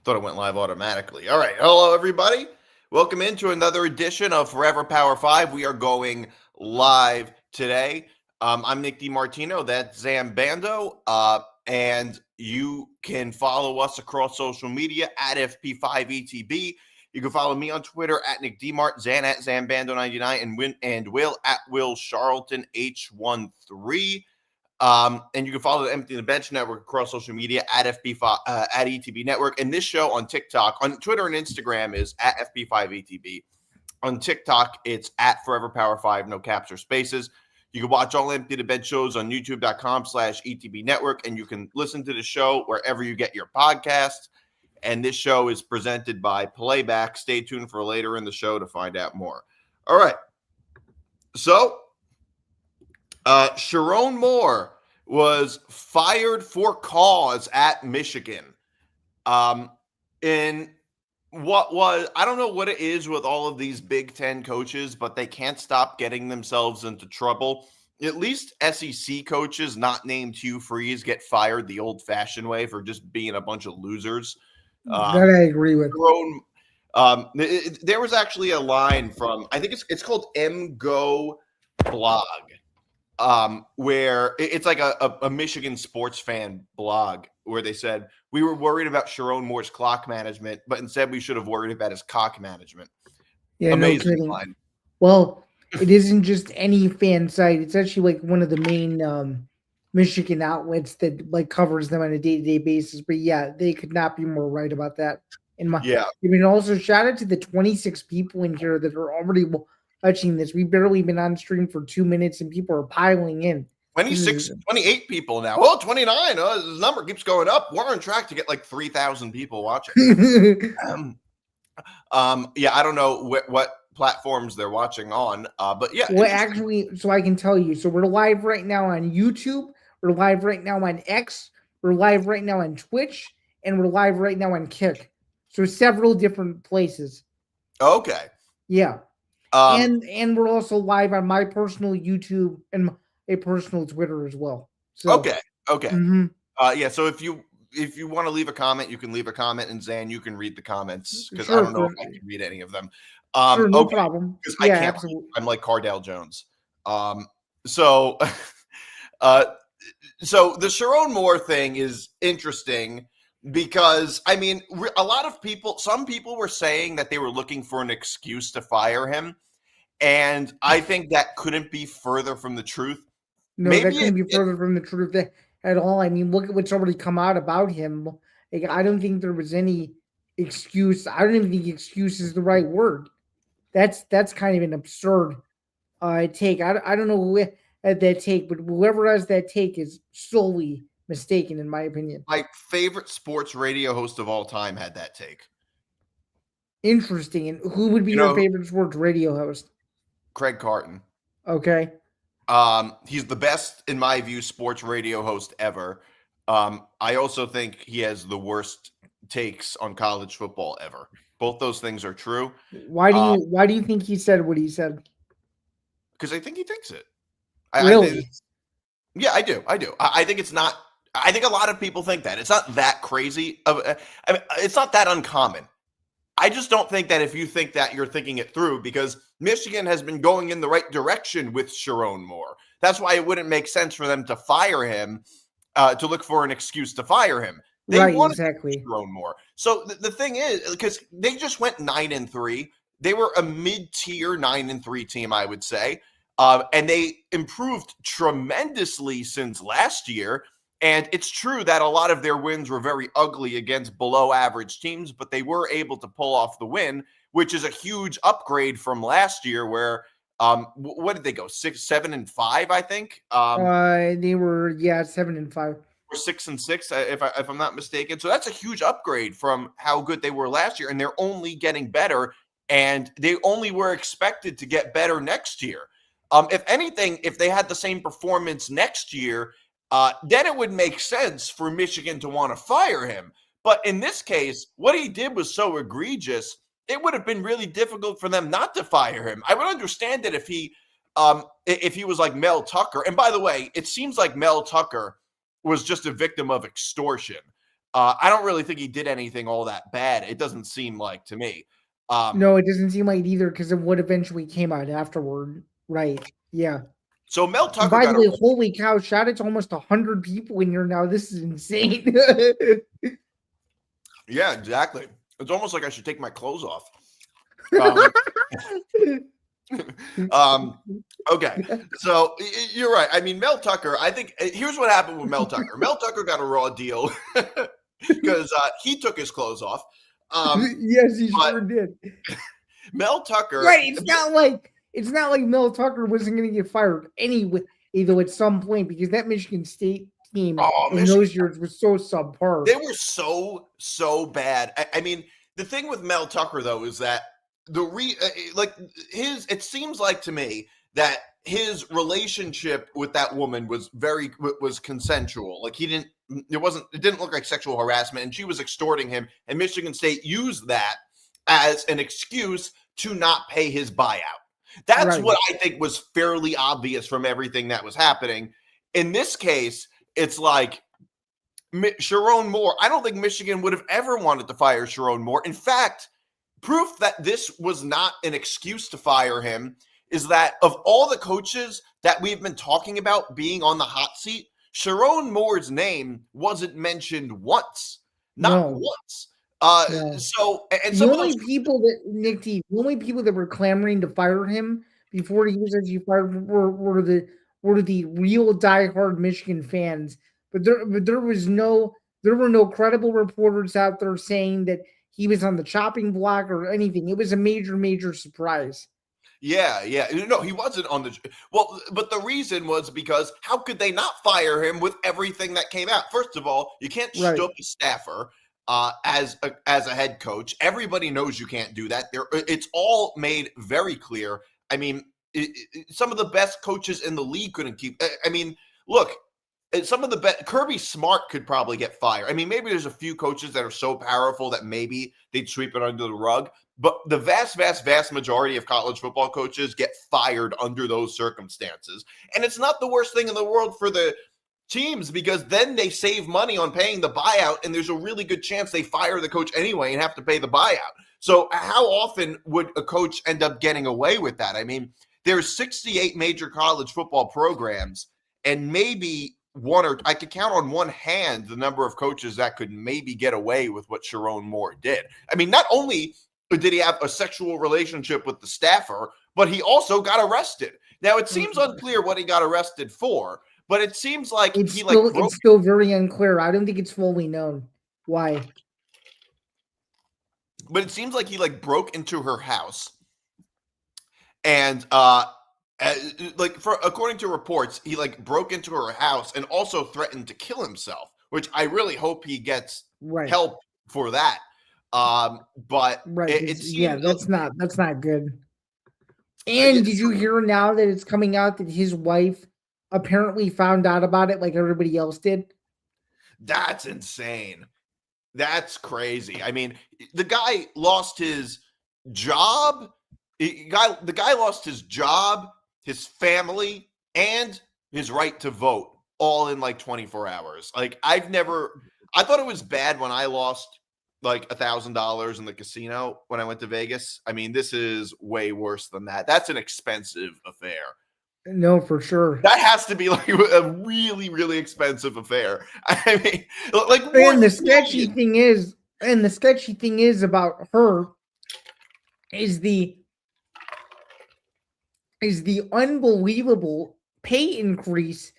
Thought it went live automatically. All right. Hello, everybody. Welcome into another edition of Forever Power 5. We are going live today. I'm Nick DiMartino. That's Zain Bando. And you can follow us across social media at FP5 ETB. You can follow me on Twitter at Nick DiMart, Zain at Zain Bando 99, and Will at Will Charlton H13. And you can follow the Empty the Bench Network across social media at FP5 at ETB Network. And this show on TikTok, on Twitter and Instagram is at FP5 ETB. On TikTok, it's at Forever Power 5, no caps or spaces. You can watch all Empty the Bench shows on YouTube.com/ETB Network, and you can listen to the show wherever you get your podcasts. And this show is presented by Playback. Stay tuned for later in the show to find out more. All right. So, Sherrone Moore was fired for cause at Michigan. In what was, I don't know what it is with all of these Big Ten coaches, but they can't stop getting themselves into trouble. At least SEC coaches not named Hugh Freeze get fired the old-fashioned way for just being a bunch of losers. That I agree with. There was actually a line from, I think it's called MGO Blog, where it's like a Michigan sports fan blog where they said, we were worried about Sherrone Moore's clock management, but instead we should have worried about his cock management. Yeah, amazing no kidding. line. Well, it isn't just any fan site. It's actually like one of the main Michigan outlets that like covers them on a day-to-day basis. But yeah, they could not be more right about that. I mean, also shout out to the 26 people in here that are already watching this. We've barely been on stream for 2 minutes and people are piling in. 28 people now. Oh, 29. Oh, this number keeps going up. We're on track to get like 3,000 people watching. Yeah, I don't know what platforms they're watching on, but yeah. Well, actually, so I can tell you. So we're live right now on YouTube. We're live right now on X. We're live right now on Twitch, and we're live right now on Kick. So several different places. Okay. Yeah. And we're also live on my personal YouTube and a personal Twitter as well. So okay. Mm-hmm. Yeah. So if you want to leave a comment, you can leave a comment, and Zain, you can read the comments because Sure, I don't know if I can read any of them. Sure, no problem. Because I can't. Absolutely. I'm like Cardale Jones. So the Sherrone Moore thing is interesting because I mean, some people were saying that they were looking for an excuse to fire him, and I think that couldn't be further from the truth. No, that couldn't be further from the truth at all. I mean, look at what's already come out about him. Like, I don't think there was any excuse. I don't even think excuse is the right word. That's kind of an absurd take. I don't know who had that take, but whoever has that take is solely mistaken, in my opinion. My favorite sports radio host of all time had that take. Interesting. And who would be your favorite sports radio host? Craig Carton. Okay. He's the best, in my view, sports radio host ever. I also think he has the worst takes on college football ever. Both those things are true. Why do you think he said what he said? Because I think he thinks it. Really? I do. I think it's not. I think a lot of people think that. It's not that crazy. I mean, it's not that uncommon. I just don't think that if you think that, you're thinking it through, because Michigan has been going in the right direction with Sherrone Moore. That's why it wouldn't make sense for them to fire him, to look for an excuse to fire him. They wanted exactly. Sherrone Moore. So the thing is, because they just went 9-3, they were a mid-tier 9-3 team, I would say, and they improved tremendously since last year. And it's true that a lot of their wins were very ugly against below-average teams, but they were able to pull off the win, which is a huge upgrade from last year, where what did they go? 7-5, I think. They were 7-5. Or 6-6, if I'm not mistaken. So that's a huge upgrade from how good they were last year, and they're only getting better, and they only were expected to get better next year. If anything, if they had the same performance next year, then it would make sense for Michigan to want to fire him. But in this case, what he did was so egregious, it would have been really difficult for them not to fire him. I would understand it if he was like Mel Tucker. And by the way, it seems like Mel Tucker was just a victim of extortion. I don't really think he did anything all that bad. It doesn't seem like to me. No, it doesn't seem like it either because of what eventually came out afterward. Right. Yeah. So Mel And Tucker by the got way, a holy cow, shout out to almost 100 people in here now. This is insane. yeah, exactly. It's almost like I should take my clothes off. Okay, so you're right. I mean, Mel Tucker. I think here's what happened with Mel Tucker. Mel Tucker got a raw deal because he took his clothes off. Yes, he sure did. Mel Tucker. Right. It's not like Mel Tucker wasn't going to get fired anyway, though at some point, because that Michigan State team in those years was so subpar. They were so bad. I mean, the thing with Mel Tucker though is that it seems like to me that his relationship with that woman was consensual. Like it didn't look like sexual harassment, and she was extorting him, and Michigan State used that as an excuse to not pay his buyout. That's right. What I think was fairly obvious from everything that was happening. In this case, it's like Sherrone Moore. I don't think Michigan would have ever wanted to fire Sherrone Moore. In fact, proof that this was not an excuse to fire him is that of all the coaches that we've been talking about being on the hot seat, Sherrone Moore's name wasn't mentioned once. Not once. So, and some of those people the only people that were clamoring to fire him before he was actually fired were the real diehard Michigan fans. But there were no credible reporters out there saying that he was on the chopping block or anything. It was a major surprise. Yeah. No, he wasn't on but the reason was because how could they not fire him with everything that came out? First of all, you can't stoop a staffer as a head coach. Everybody knows you can't do that. It's all made very clear. I mean, some of the best coaches in the league couldn't keep. I mean, look, some of the best. Kirby Smart could probably get fired. I mean, maybe there's a few coaches that are so powerful that maybe they'd sweep it under the rug. But the vast majority of college football coaches get fired under those circumstances. And it's not the worst thing in the world for the teams because then they save money on paying the buyout, and there's a really good chance they fire the coach anyway and have to pay the buyout. So how often would a coach end up getting away with that? I mean, there's 68 major college football programs, and maybe I could count on one hand the number of coaches that could maybe get away with what Sherrone Moore did. I mean, not only did he have a sexual relationship with the staffer, but he also got arrested. Now, it seems unclear what he got arrested for, but it seems like it's still very unclear. I don't think it's fully known why. But it seems like he broke into her house, and according to reports, he broke into her house and also threatened to kill himself, which I really hope he gets help for that. But it seems that's not good. And did you hear now that it's coming out that his wife apparently found out about it like everybody else did? That's insane. That's crazy. I mean, the guy lost his job. The guy lost his job, his family, and his right to vote all in 24 hours. I thought it was bad when I lost $1,000 in the casino when I went to Vegas. I mean, this is way worse than that. That's an expensive affair. No, for sure. That has to be a really, really expensive affair. I mean, and the sketchy thing is about her is the unbelievable pay increase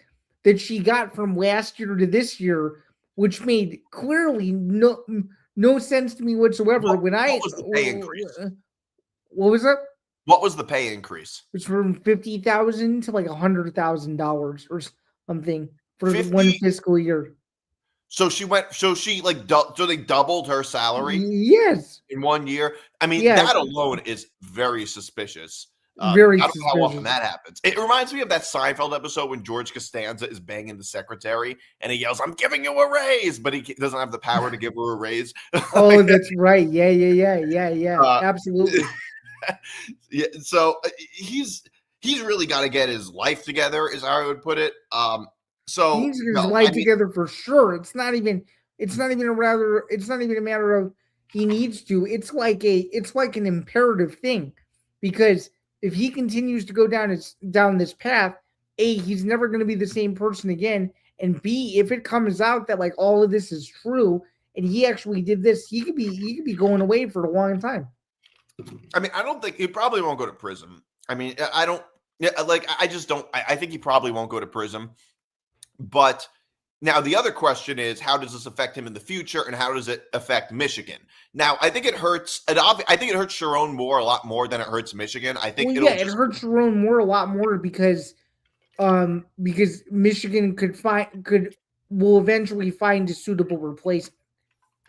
that she got from last year to this year, which made clearly no sense to me whatsoever. What was the pay increase? What was it? What was the pay increase? It's from $50,000 to $100,000 or something for 1 fiscal year. So they doubled her salary? Yes. In 1 year? I mean, that alone is very suspicious. I don't know how often that happens. It reminds me of that Seinfeld episode when George Costanza is banging the secretary and he yells, "I'm giving you a raise," but he doesn't have the power to give her a raise. Oh, that's right. Yeah. Absolutely. Yeah. So he's really got to get his life together, is how I would put it. So he needs to get his life together for sure. It's not even It's not even a matter of he needs to. It's like an imperative thing, because if he continues to go down this path, A, he's never going to be the same person again, and B, if it comes out that like all of this is true and he actually did this, he could be going away for a long time. I mean, I don't think he probably won't go to prison. I mean, I don't like. I just don't. I think he probably won't go to prison. But now the other question is, how does this affect him in the future, and how does it affect Michigan? Now, I think it hurts. I think it hurts Sherrone Moore a lot more than it hurts Michigan. I think It hurts Sherrone Moore a lot more because Michigan will eventually find a suitable replacement.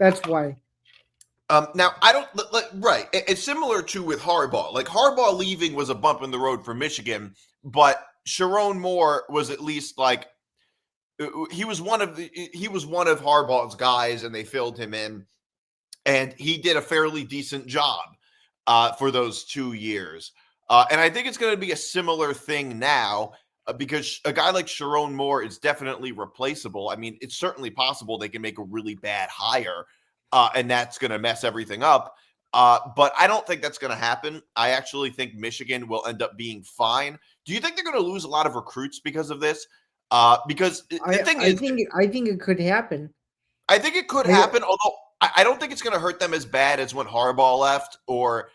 That's why. Now, I don't right. It's similar to with Harbaugh. Like Harbaugh leaving was a bump in the road for Michigan, but Sherrone Moore was at least like he was one of Harbaugh's guys, and they filled him in, and he did a fairly decent job for those 2 years. And I think it's going to be a similar thing now. Because a guy like Sherrone Moore is definitely replaceable. I mean, it's certainly possible they can make a really bad hire, and that's going to mess everything up. But I don't think that's going to happen. I actually think Michigan will end up being fine. Do you think they're going to lose a lot of recruits because of this? Because I think it could happen. I think it could happen, although I don't think it's going to hurt them as bad as when Harbaugh left or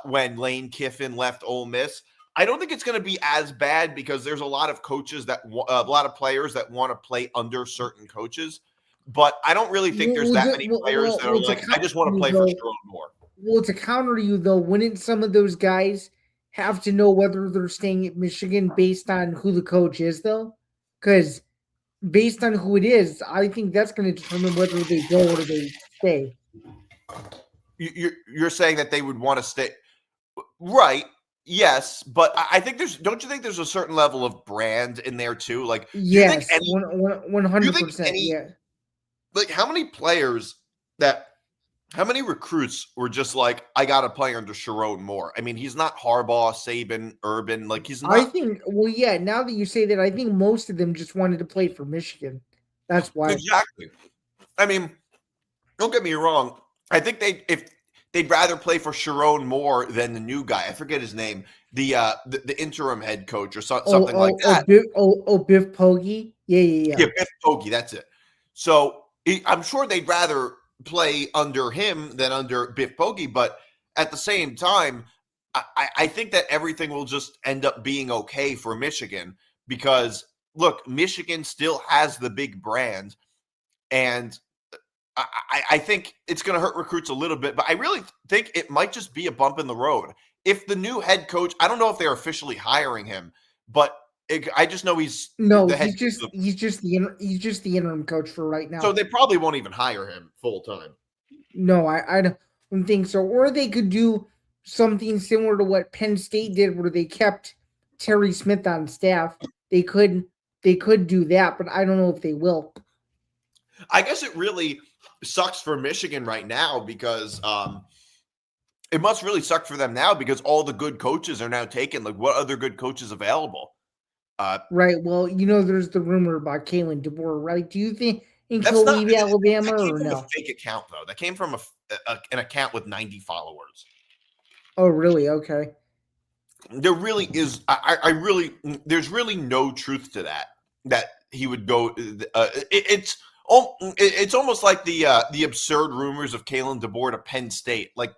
when Lane Kiffin left Ole Miss. I don't think it's going to be as bad because there's a lot of coaches a lot of players that want to play under certain coaches. But I don't really think there's that many players that are like, I just want to play for Sherrone Moore. Well, to counter you, though, wouldn't some of those guys have to know whether they're staying at Michigan based on who the coach is, though? Because based on who it is, I think that's going to determine whether they go or they stay. You're saying that they would want to stay. Right. Yes, but I think don't you think there's a certain level of brand in there too? Like, yes, 100%. Yeah. Like, how many recruits were just like, I got to play under Sherrone Moore? I mean, he's not Harbaugh, Saban, Urban. Like, he's not. I think, well, yeah, now that you say that, I think most of them just wanted to play for Michigan. That's why. Exactly. I mean, don't get me wrong. I think they'd rather play for Sherrone Moore than the new guy. I forget his name. The interim head coach or something like that. Biff Poggi? Yeah, Biff Poggi, that's it. So I'm sure they'd rather play under him than under Biff Poggi, but at the same time, I think that everything will just end up being okay for Michigan because, look, Michigan still has the big brand, and I think it's going to hurt recruits a little bit, but I really think it might just be a bump in the road. If the new head coach, I don't know if they're officially hiring him, but I just know he's just the interim coach for right now. So they probably won't even hire him full time. No, I don't think so. Or they could do something similar to what Penn State did, where they kept Terry Smith on staff. They could do that, but I don't know if they will. I guess it really sucks for Michigan right now because it must really suck for them now because all the good coaches are now taken. Like, what other good coaches available? Right. Well, there's the rumor about Kalen DeBoer, right? Do you think he'll leave Alabama or no? A fake account though. That came from an account with 90 followers. Oh, really? Okay. There really is. There's really no truth to that he would go. It's almost like the absurd rumors of Kalen DeBoer to Penn State. Like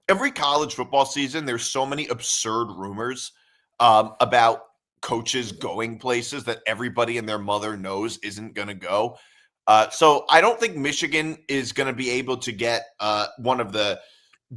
every college football season, there's so many absurd rumors about coaches going places that everybody and their mother knows isn't going to go. So I don't think Michigan is going to be able to get one of the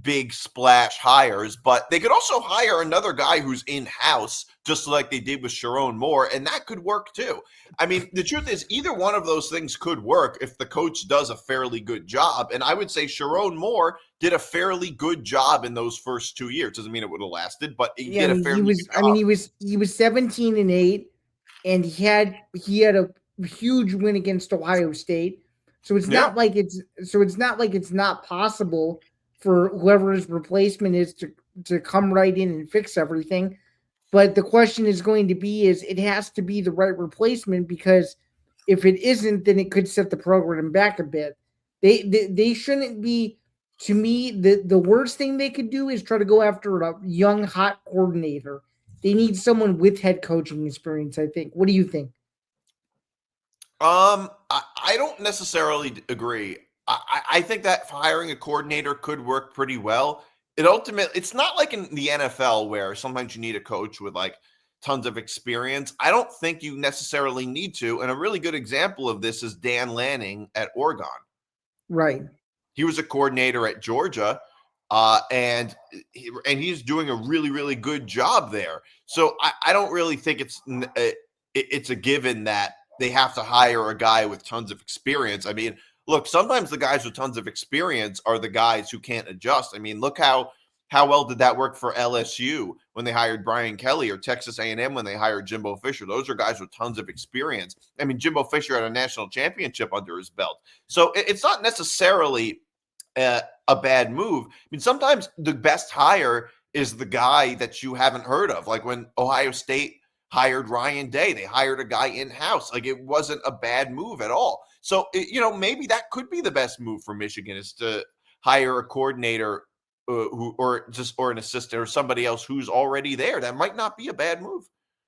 big splash hires, but they could also hire another guy who's in-house, just like they did with Sherrone Moore, and that could work too. I mean, the truth is either one of those things could work if the coach does a fairly good job, and I would say Sherrone Moore did a fairly good job in those first 2 years. Doesn't mean it would have lasted, but he did a fairly good job. I mean, he was 17-8, and he had a huge win against Ohio State. So it's not like it's not possible for whoever his replacement is to come right in and fix everything. But the question is going to be, it has to be the right replacement because If it isn't, then it could set the program back a bit. They shouldn't be. To me, the worst thing they could do is try to go after a young hot coordinator. They need someone with head coaching experience, I think. What do you think? I don't necessarily agree. I think that hiring a coordinator could work pretty well. It's not like in the NFL where sometimes you need a coach with like tons of experience. I don't think you necessarily need to. And a really good example of this is Dan Lanning at Oregon. Right. He was a coordinator at Georgia, and he's doing a really, really good job there. So I don't really think it's a given that they have to hire a guy with tons of experience. I mean, look, sometimes the guys with tons of experience are the guys who can't adjust. I mean, look how well did that work for LSU when they hired Brian Kelly, or Texas A&M when they hired Jimbo Fisher? Those are guys with tons of experience. I mean, Jimbo Fisher had a national championship under his belt. So it's not necessarily a bad move. I mean, sometimes the best hire is the guy that you haven't heard of. Like when Ohio State hired Ryan Day, they hired a guy in-house. Like it wasn't a bad move at all. So, maybe that could be the best move for Michigan, is to hire a coordinator or an assistant or somebody else who's already there. That might not be a bad move.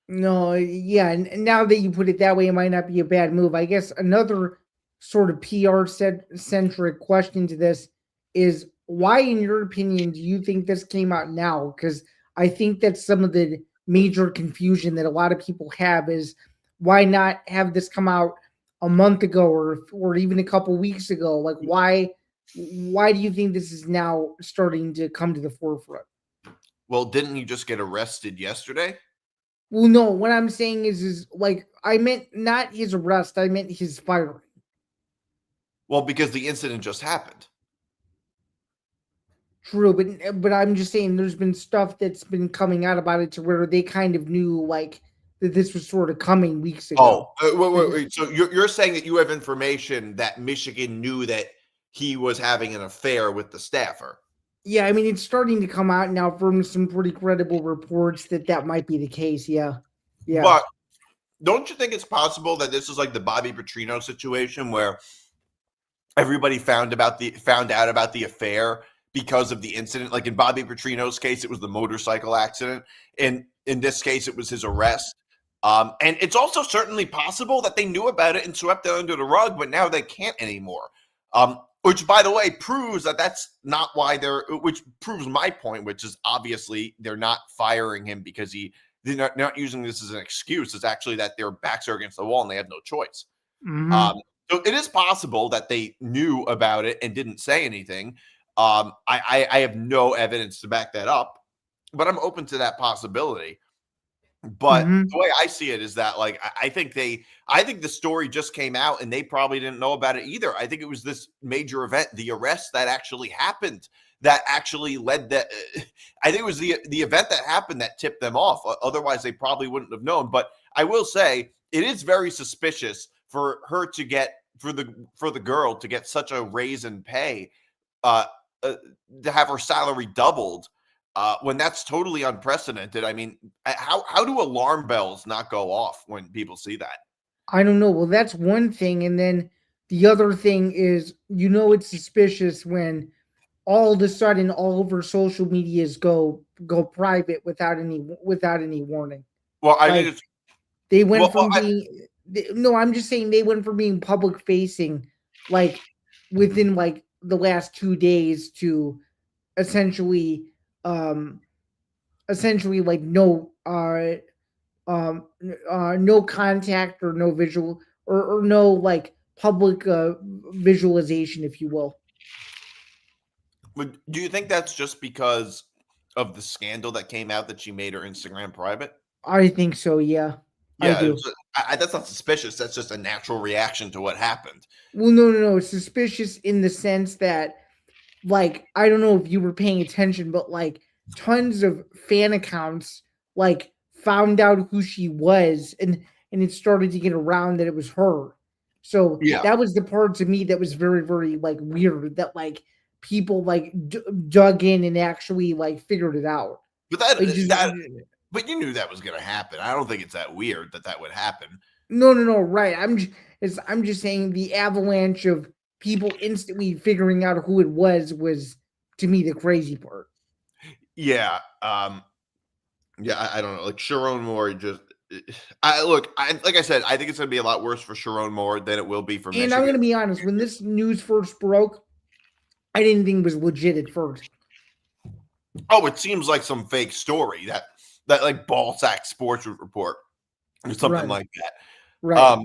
No, yeah, and now that you put it that way, it might not be a bad move. I guess another sort of PR centric question to this is, why, in your opinion, do you think this came out now? Because I think that's some of the major confusion that a lot of people have is, why not have this come out a month ago or even a couple weeks ago? Like, why do you think this is now starting to come to the forefront? Well, didn't you just get arrested yesterday? Well, no, what I'm saying is like, I meant not his arrest, I meant his firing. Well, because the incident just happened. True, but I'm just saying there's been stuff that's been coming out about it to where they kind of knew like that this was sort of coming weeks ago. Wait. So you're saying that you have information that Michigan knew that he was having an affair with the staffer? Yeah, I mean, it's starting to come out now from some pretty credible reports that might be the case. Yeah. But don't you think it's possible that this is like the Bobby Petrino situation where everybody found out about the affair because of the incident? Like in Bobby Petrino's case, it was the motorcycle accident, and in this case, it was his arrest. And it's also certainly possible that they knew about it and swept it under the rug, but now they can't anymore. Which, by the way, proves that that's not why which proves my point, which is obviously they're not firing him because they're not using this as an excuse. It's actually that their backs are against the wall and they have no choice. Mm-hmm. So it is possible that they knew about it and didn't say anything. I have no evidence to back that up, but I'm open to that possibility. But Mm-hmm. the way I see it is that, like, I think the story just came out and they probably didn't know about it either. I think it was this major event, the arrest that actually happened, that actually led that. I think it was the event that happened that tipped them off. Otherwise, they probably wouldn't have known. But I will say it is very suspicious for her to get for the girl to get such a raise in pay, uh, to have her salary doubled. When that's totally unprecedented. I mean, how do alarm bells not go off when people see that? I don't know. Well, that's one thing, and then the other thing is, it's suspicious when all of a sudden all over social medias go private without any warning. Well, I Like, mean, they went well, from being no, I'm just saying they went from being public facing, like within like the last 2 days, to essentially um like no contact or no visual or no like public visualization, if you will. do you think that's just because of the scandal that came out that she made her Instagram private? I think so, yeah. I Yeah, do. that's not suspicious. That's just a natural reaction to what happened. Well, no. It's suspicious in the sense that, like, I don't know if you were paying attention, but like tons of fan accounts like found out who she was, and it started to get around that it was her. So Yeah, that was the part to me that was very, very like weird, that like people like dug in and actually like figured it out. but Like, just but you knew that was going to happen. I don't think it's that weird that would happen. no, right. I'm just saying the avalanche of people instantly figuring out who it was to me the crazy part. Yeah. I don't know. Like Sherrone Moore just like I said, I think it's gonna be a lot worse for Sherrone Moore than it will be for And I'm Michigan. going to be honest, when this news first broke, I didn't think it was legit at first. Oh, it seems like some fake story that like Ballsack Sports would report or something like that. Right.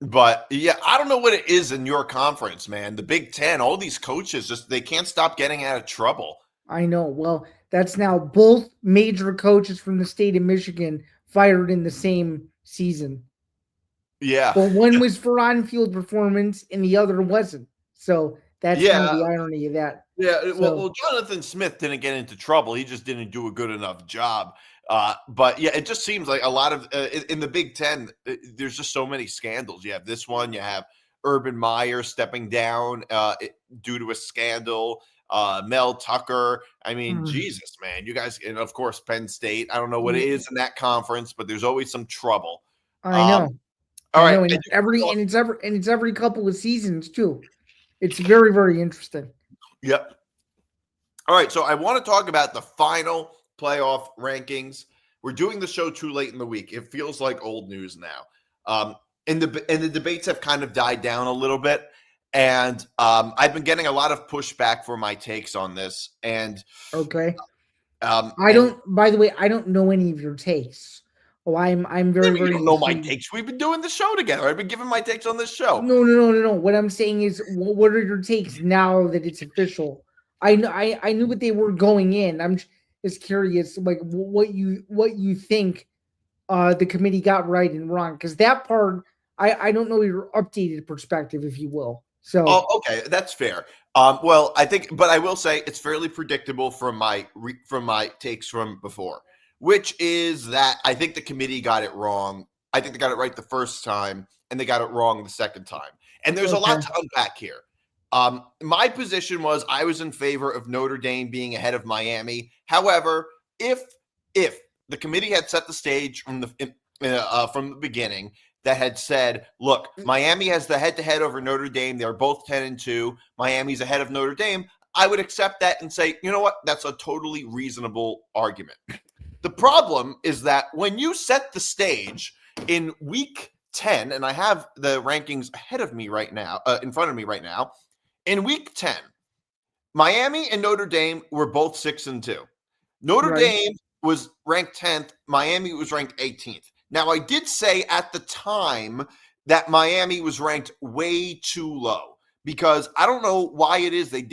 But yeah, I don't know what it is in your conference, man. The Big Ten, all these coaches just they can't stop getting out of trouble. I know. Well, that's now both major coaches from the state of Michigan fired in the same season. Yeah. But one was for on-field performance and the other wasn't. So that's kind of the irony of that. Yeah, well, Jonathan Smith didn't get into trouble. He just didn't do a good enough job. But yeah, it just seems like a lot of in the Big Ten, there's just so many scandals. You have this one. You have Urban Meyer stepping down due to a scandal. Mel Tucker. I mean, Jesus, man, you guys, and of course Penn State. I don't know what it is in that conference, but there's always some trouble. I know. All right, and it's every couple of seasons too. It's very, very interesting. Yep. All right, so I want to talk about the final playoff rankings. We're doing the show too late in the week. It feels like old news now. And the debates have kind of died down a little bit. And I've been getting a lot of pushback for my takes on this. And okay. By the way, I don't know any of your takes. Oh, I'm very, very. You don't know my takes. We've been doing the show together. I've been giving my takes on this show. No. What I'm saying is, what are your takes now that it's official? I knew what they were going in. I'm just curious, like what you think the committee got right and wrong, because that part I don't know your updated perspective, if you will. So okay, that's fair. Well, I think, but I will say it's fairly predictable from my takes from before, which is that I think the committee got it wrong. I think they got it right the first time, and they got it wrong the second time. And there's a lot to unpack here. My position was I was in favor of Notre Dame being ahead of Miami. However, if the committee had set the stage from the beginning, that had said, look, Miami has the head-to-head over Notre Dame. They're both 10-2. Miami's ahead of Notre Dame. I would accept that and say, you know what? That's a totally reasonable argument. The problem is that when you set the stage in week 10, and I have the rankings ahead of me right now, in front of me right now, in week 10, Miami and Notre Dame were both 6-2. Notre Dame was ranked 10th. Miami was ranked 18th. Now, I did say at the time that Miami was ranked way too low because I don't know why it is they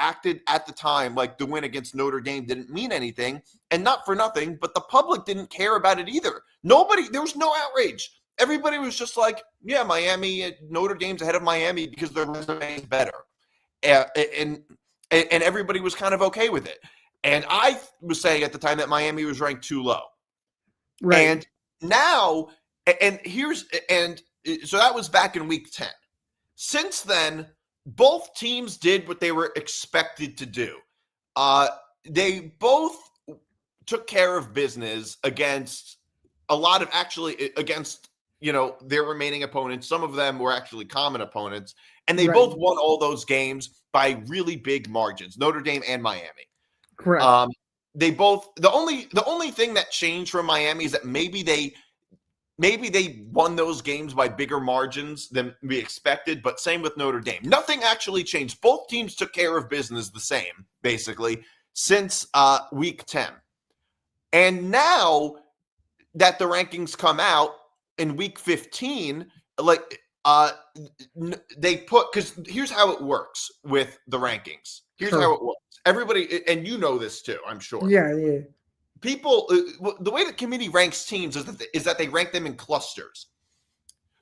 acted at the time like the win against Notre Dame didn't mean anything, and not for nothing, but the public didn't care about it either. There was no outrage. Everybody was just like, yeah, Notre Dame's ahead of Miami because their resume is better. And everybody was kind of okay with it. And I was saying at the time that Miami was ranked too low. Right. And now, so that was back in week 10. Since then, both teams did what they were expected to do. They both took care of business against their remaining opponents. Some of them were actually common opponents, and they both won all those games by really big margins, Notre Dame and Miami. Correct. They both the only thing that changed from Miami is that maybe they won those games by bigger margins than we expected, but same with Notre Dame. Nothing actually changed. Both teams took care of business the same, basically, since week 10. And now that the rankings come out in week 15, they put, because here's how it works with the rankings. Here's how it works. Everybody, and you know this too, I'm sure. Yeah. People, the way the committee ranks teams is that they rank them in clusters.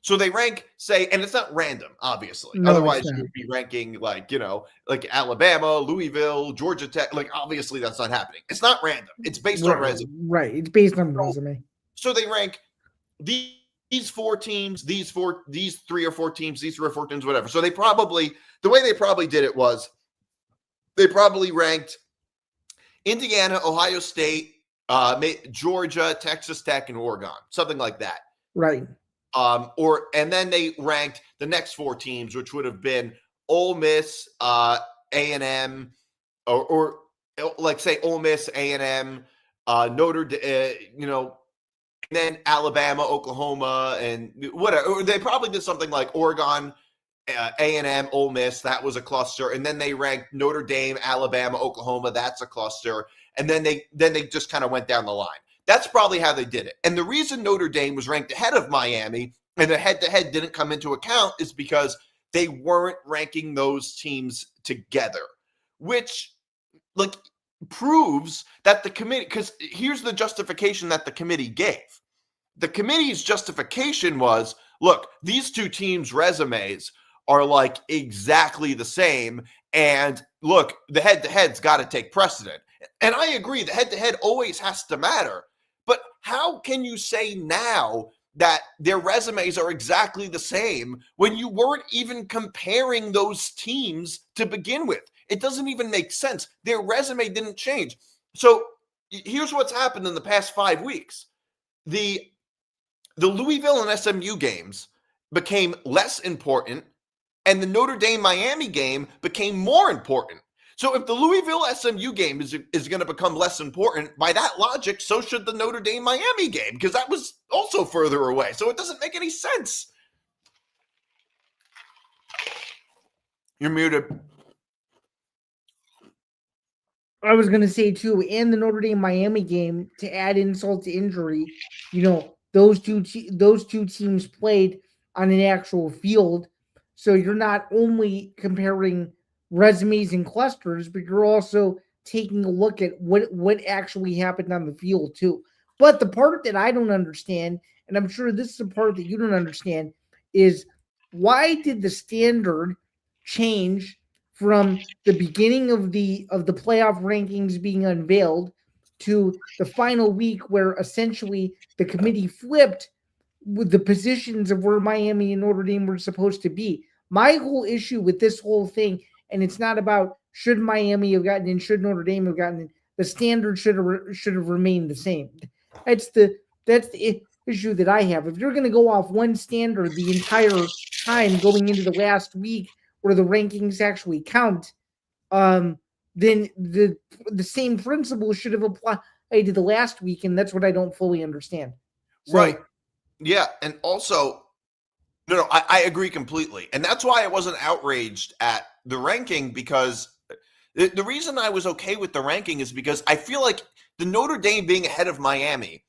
So they rank, say, and it's not random, obviously. No, otherwise, you would be ranking like Alabama, Louisville, Georgia Tech. Like, obviously, that's not happening. It's not random. It's based on resume. Right. It's based on resume. So they rank these four teams, these 3 or 4 teams, these 3 or 4 teams, whatever. So the way they probably did it was they probably ranked Indiana, Ohio State, Georgia, Texas Tech, and Oregon, something like that. Right. And then they ranked the next 4 teams, which would have been Ole Miss, A&M, or like say Ole Miss, A&M, Notre Dame, and then Alabama, Oklahoma, and whatever. Or they probably did something like Oregon, A&M, Ole Miss. That was a cluster, and then they ranked Notre Dame, Alabama, Oklahoma. That's a cluster, and then they just kind of went down the line. That's probably how they did it. And the reason Notre Dame was ranked ahead of Miami and the head-to-head didn't come into account is because they weren't ranking those teams together, which proves that the committee, because here's the justification that the committee gave. The committee's justification was, look, these 2 teams' resumes are like exactly the same. And look, the head-to-head's got to take precedent. And I agree, the head-to-head always has to matter. But how can you say now that their resumes are exactly the same when you weren't even comparing those teams to begin with? It doesn't even make sense. Their resume didn't change. So here's what's happened in the past 5 weeks. The Louisville and SMU games became less important, and the Notre Dame-Miami game became more important. So if the Louisville SMU game is going to become less important, by that logic, so should the Notre Dame-Miami game, because that was also further away. So it doesn't make any sense. You're muted. I was going to say, too, and the Notre Dame-Miami game, to add insult to injury, those two teams played on an actual field. So you're not only comparing resumes and clusters, but you're also taking a look at what actually happened on the field too. But the part that I don't understand, and I'm sure this is the part that you don't understand, is why did the standard change from the beginning of the playoff rankings being unveiled to the final week, where essentially the committee flipped with the positions of where Miami and Notre Dame were supposed to be? My whole issue with this whole thing, and it's not about should Miami have gotten in, should Notre Dame have gotten in. The standard should have remained the same. That's the issue that I have. If you're going to go off one standard the entire time going into the last week where the rankings actually count, then the same principle should have applied to the last week, and that's what I don't fully understand. So, right. Yeah, and also, no, I agree completely. And that's why I wasn't outraged at the ranking, because the reason I was okay with the ranking is because I feel like the Notre Dame being ahead of Miami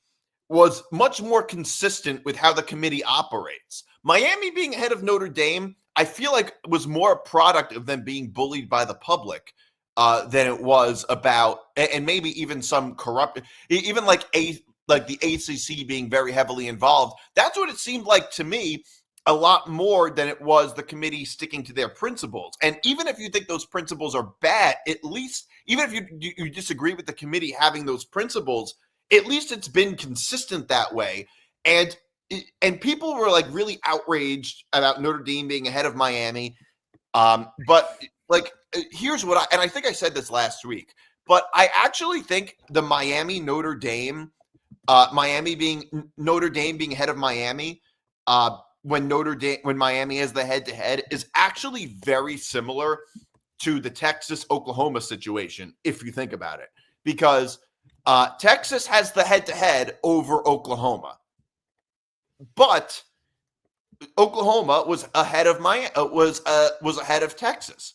was much more consistent with how the committee operates. Miami being ahead of Notre Dame, I feel like was more a product of them being bullied by the public than it was about, and maybe even some corrupt, even like the ACC being very heavily involved. That's what it seemed like to me, a lot more than it was the committee sticking to their principles. And even if you think those principles are bad, at least, even if you disagree with the committee having those principles, at least it's been consistent that way. And people were like really outraged about Notre Dame being ahead of Miami. But like, here's what I think I said this last week, but I actually think the Notre Dame being ahead of Miami, when Miami has the head-to-head, is actually very similar to the Texas-Oklahoma situation, if you think about it, because Texas has the head-to-head over Oklahoma, but Oklahoma was ahead of was ahead of Texas,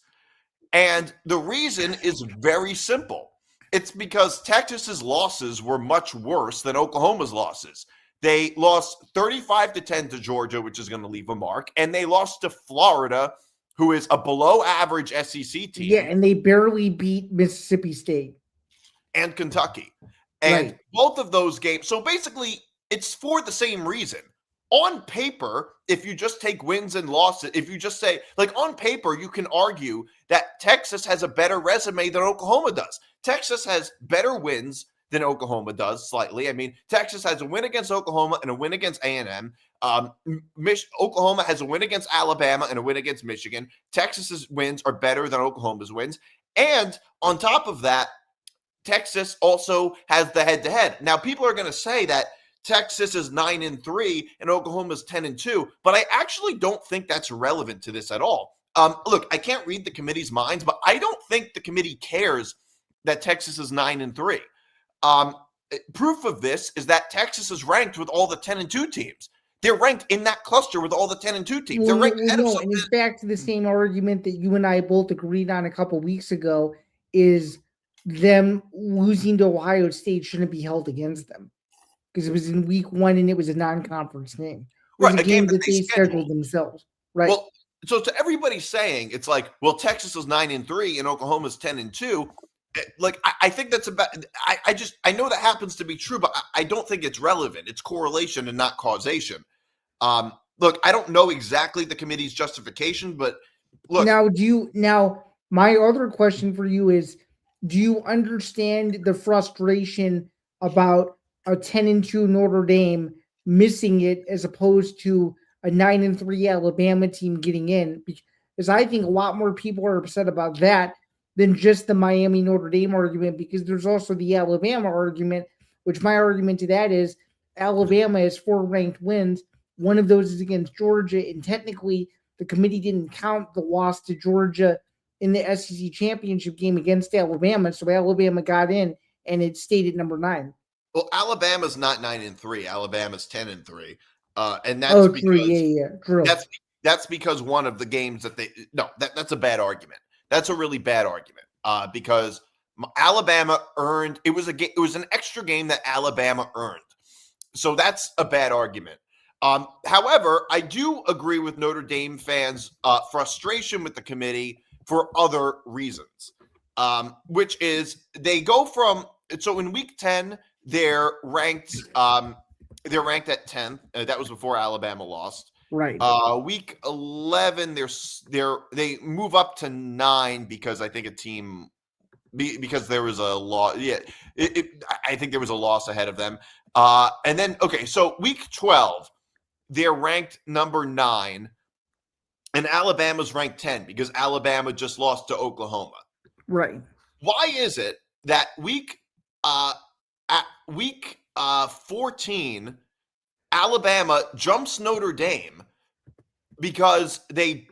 and the reason is very simple. It's because Texas's losses were much worse than Oklahoma's losses. They lost 35-10 to Georgia, which is going to leave a mark, and they lost to Florida, who is a below-average SEC team. Yeah, and they barely beat Mississippi State and Kentucky, and both of those games. So basically, it's for the same reason. On paper, if you just take wins and losses, if you just say, like, on paper, you can argue that Texas has a better resume than Oklahoma does. Texas has better wins than Oklahoma does, slightly. I mean, Texas has a win against Oklahoma and a win against A&M. Oklahoma has a win against Alabama and a win against Michigan. Texas's wins are better than Oklahoma's wins. And on top of that, Texas also has the head-to-head. Now, people are going to say that Texas is 9-3 and Oklahoma is 10-2, but I actually don't think that's relevant to this at all. Look, I can't read the committee's minds, but I don't think the committee cares that Texas is 9-3. Proof of this is that Texas is ranked with all the 10-2 teams. They're ranked in that cluster with all the 10-2 teams. They're ranked ahead of and it's back to the same argument that you and I both agreed on a couple weeks ago, is them losing to Ohio State shouldn't be held against them because it was in week 1 and it was a non-conference game. It was a game that they scheduled themselves. Right. Well, so to everybody saying it's like, well, Texas is 9-3 and Oklahoma's 10-2. Like, I think that's about. I know that happens to be true, but I don't think it's relevant. It's correlation and not causation. Look, I don't know exactly the committee's justification, but look. Now, my other question for you is, do you understand the frustration about a 10-2 Notre Dame missing it as opposed to a 9-3 Alabama team getting in? Because I think a lot more people are upset about that than just the Miami Notre Dame argument, because there's also the Alabama argument, which my argument to that is Alabama has 4 ranked wins. One of those is against Georgia, and technically the committee didn't count the loss to Georgia in the SEC championship game against Alabama, so Alabama got in, and it stayed at number 9. Well, Alabama's not 9-3. Alabama's 10-3, and that's because that's because one of the games that that's a bad argument. That's a really bad argument because Alabama earned. It was an extra game that Alabama earned, so that's a bad argument. However, I do agree with Notre Dame fans' frustration with the committee for other reasons, which is they go from in week 10 they're ranked at 10th. That was before Alabama lost. Right. Week 11, they move up to 9 because I think because there was a loss. Yeah, I think there was a loss ahead of them. And then so week 12, they're ranked number 9, and Alabama's ranked 10 because Alabama just lost to Oklahoma. Right. Why is it that at week 14? Alabama jumps Notre Dame because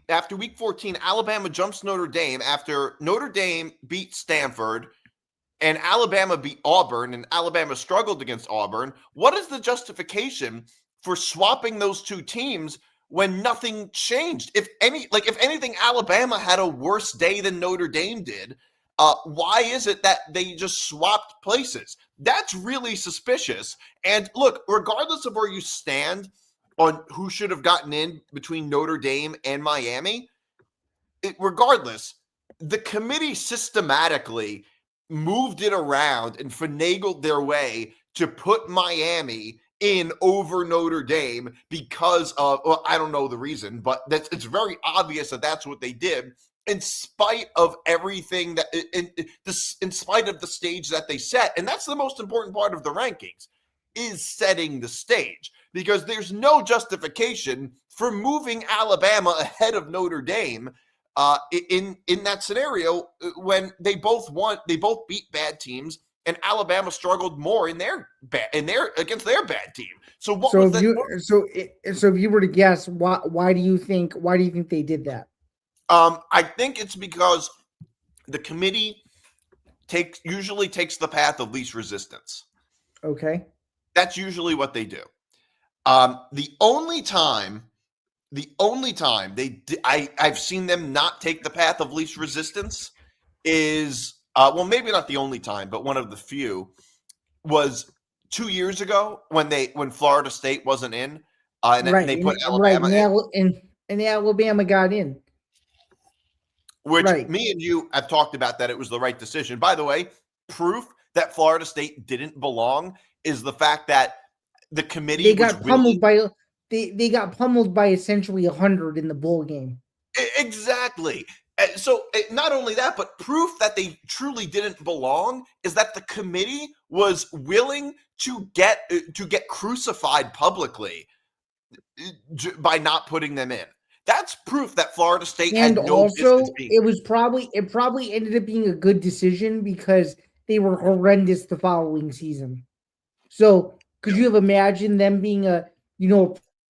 after week 14, Alabama jumps Notre Dame after Notre Dame beat Stanford and Alabama beat Auburn, and Alabama struggled against Auburn. What is the justification for swapping those two teams when nothing changed? If anything, Alabama had a worse day than Notre Dame did. Why is it that they just swapped places? That's really suspicious. And look, regardless of where you stand on who should have gotten in between Notre Dame and Miami, regardless, the committee systematically moved it around and finagled their way to put Miami in over Notre Dame because of, well, I don't know the reason, but it's very obvious that that's what they did. In spite of everything in spite of the stage that they set, and that's the most important part of the rankings, is setting the stage, because there's no justification for moving Alabama ahead of Notre Dame in that scenario when they both beat bad teams, and Alabama struggled more against their bad team. So if you were to guess, why do you think they did that? I think it's because the committee usually takes the path of least resistance. Okay. That's usually what they do. The only time I've seen them not take the path of least resistance is, maybe not the only time, but one of the few, was 2 years ago when Florida State wasn't in, and they put Alabama in. And Alabama got in. Which me and you have talked about that it was the right decision. By the way, proof that Florida State didn't belong is the fact that the committee got pummeled by essentially 100 in the bowl game. Exactly. So not only that, but proof that they truly didn't belong is that the committee was willing to get crucified publicly by not putting them in. That's proof that Florida State had no business being there. It probably ended up being a good decision because they were horrendous the following season. So Could you have imagined them being a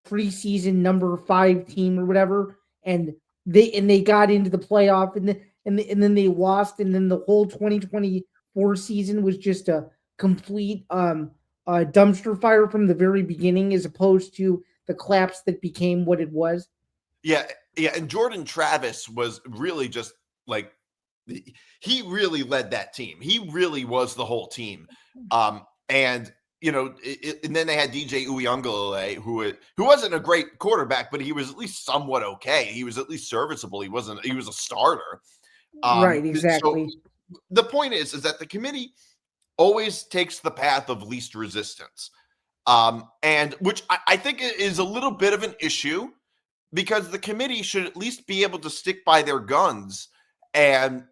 preseason number 5 team or whatever, and they got into the playoff and then they lost, and then the whole 2024 season was just a complete dumpster fire from the very beginning, as opposed to the collapse that became what it was. Yeah, yeah, and Jordan Travis was really just like he really led that team. He really was the whole team. And and then they had DJ Uyunglele, who wasn't a great quarterback, but he was at least somewhat okay. He was at least serviceable. He was a starter. Right, So exactly. the point is that the committee always takes the path of least resistance. And which I think is a little bit of an issue, because the committee should at least be able to stick by their guns and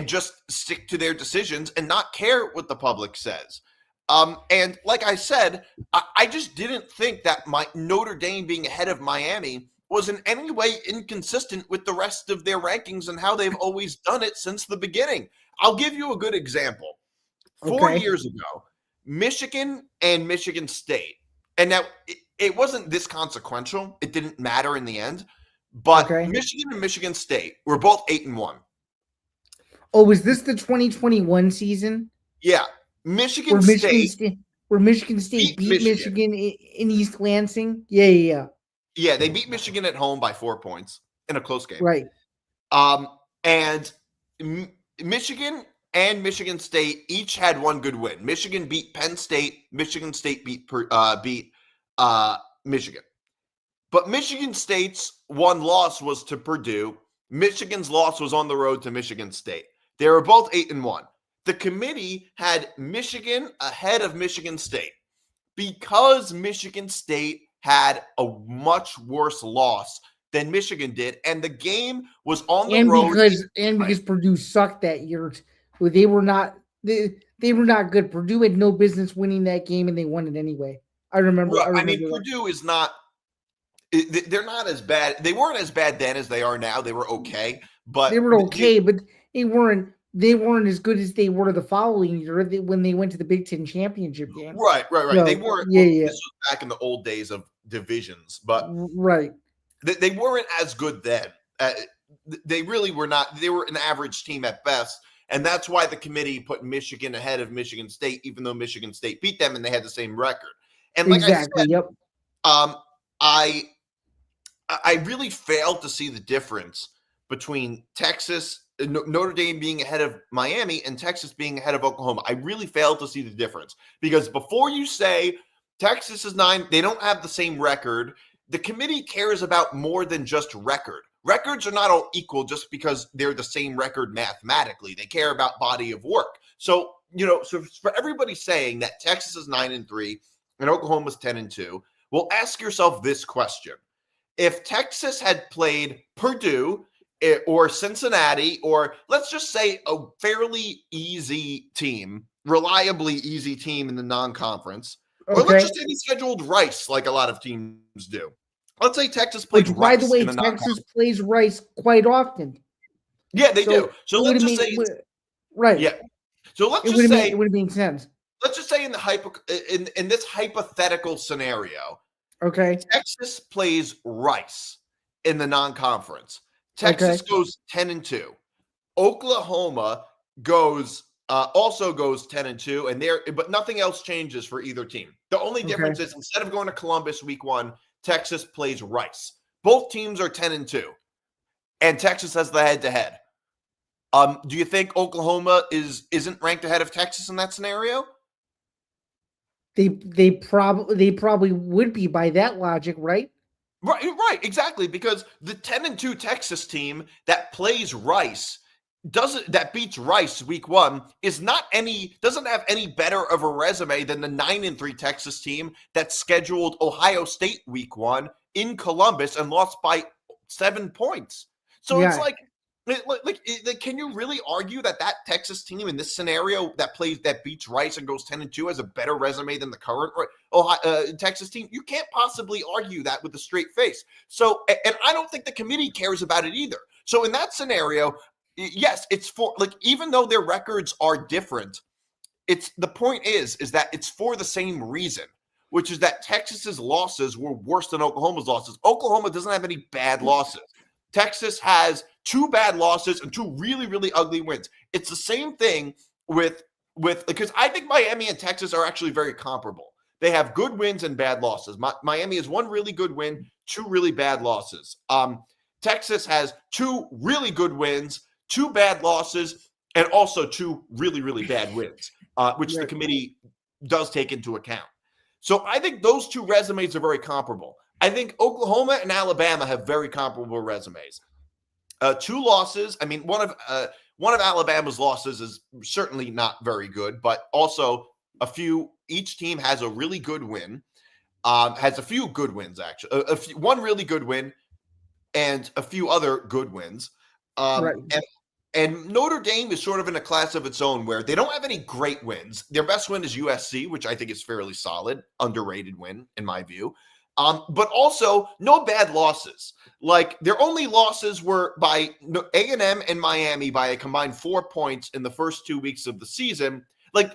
just stick to their decisions and not care what the public says. And like I said, I just didn't think that my Notre Dame being ahead of Miami was in any way inconsistent with the rest of their rankings and how they've always done it since the beginning. I'll give you a good example. 4 Okay. years ago, Michigan and Michigan State, and now it wasn't this consequential. It didn't matter in the end, but Okay. Michigan and Michigan State were both 8-1. Oh, was this the 2021 season? Yeah, Michigan State Where Michigan State beat Michigan in East Lansing? Yeah. Yeah, they beat Michigan at home by 4 points in a close game. Right. And Michigan and Michigan State each had one good win. Michigan beat Penn State. Michigan State beat Michigan. But Michigan State's one loss was to Purdue. Michigan's loss was on the road to Michigan State. They were both 8-1. The committee had Michigan ahead of Michigan State because Michigan State had a much worse loss than Michigan did, and the game was on the road. Because Purdue sucked that year. They were not good. Purdue had no business winning that game, and they won it anyway. I remember. Purdue is not. They're not as bad. They weren't as bad then as they are now. They were okay, but but they weren't. They weren't as good as they were the following year when they went to the Big Ten championship game. Right. No, they weren't. Yeah. This was back in the old days of divisions, but right. They weren't as good then. They really were not. They were an average team at best, and that's why the committee put Michigan ahead of Michigan State, even though Michigan State beat them and they had the same record. And like I said, yep. I really failed to see the difference between Notre Dame being ahead of Miami and Texas being ahead of Oklahoma. I really failed to see the difference, because before you say Texas is 9, they don't have the same record. The committee cares about more than just record. Records are not all equal just because they're the same record mathematically. They care about body of work. So, so for everybody saying that Texas is 9-3 and Oklahoma's 10-2, well, ask yourself this question. If Texas had played Purdue or Cincinnati, or let's just say a fairly easy team, reliably easy team in the non-conference, or let's just say they scheduled Rice like a lot of teams do. Let's say Texas plays Rice. By the way, Texas plays Rice quite often. Yeah, they do. So let's just say right. Yeah. So let's just say it would have made sense. Let's just say in this hypothetical scenario, okay, Texas plays Rice in the non-conference. Texas goes 10-2. Oklahoma also goes 10-2, but nothing else changes for either team. The only difference is, instead of going to Columbus week 1, Texas plays Rice. Both teams are 10-2, and Texas has the head-to-head. Do you think Oklahoma isn't ranked ahead of Texas in that scenario? They probably would be by that logic, right? Right, exactly, because the 10-2 Texas team that plays Rice that beats Rice week 1 doesn't have any better of a resume than the 9-3 Texas team that scheduled Ohio State week 1 in Columbus and lost by 7 points. So it's like, can you really argue that Texas team in this scenario that beats Rice and goes 10-2 has a better resume than the current Texas team? You can't possibly argue that with a straight face. So, and I don't think the committee cares about it either. So in that scenario, yes, it's for, even though their records are different, the point is that it's for the same reason, which is that Texas's losses were worse than Oklahoma's losses. Oklahoma doesn't have any bad losses. Texas has 2 bad losses and 2 really, really ugly wins. It's the same thing with because I think Miami and Texas are actually very comparable. They have good wins and bad losses. Miami has 1 really good win, 2 really bad losses. Texas has 2 really good wins, 2 bad losses, and also 2 really, really bad wins, which the committee does take into account. So I think those 2 resumes are very comparable. I think Oklahoma and Alabama have very comparable resumes. 2 losses. I mean, one of Alabama's losses is certainly not very good, but also each team has a really good win, has a few good wins, actually. One really good win and a few other good wins. And Notre Dame is sort of in a class of its own where they don't have any great wins. Their best win is USC, which I think is fairly solid, underrated win in my view. But also no bad losses. Like their only losses were by A&M and Miami by a combined 4 points in the first 2 weeks of the season. Like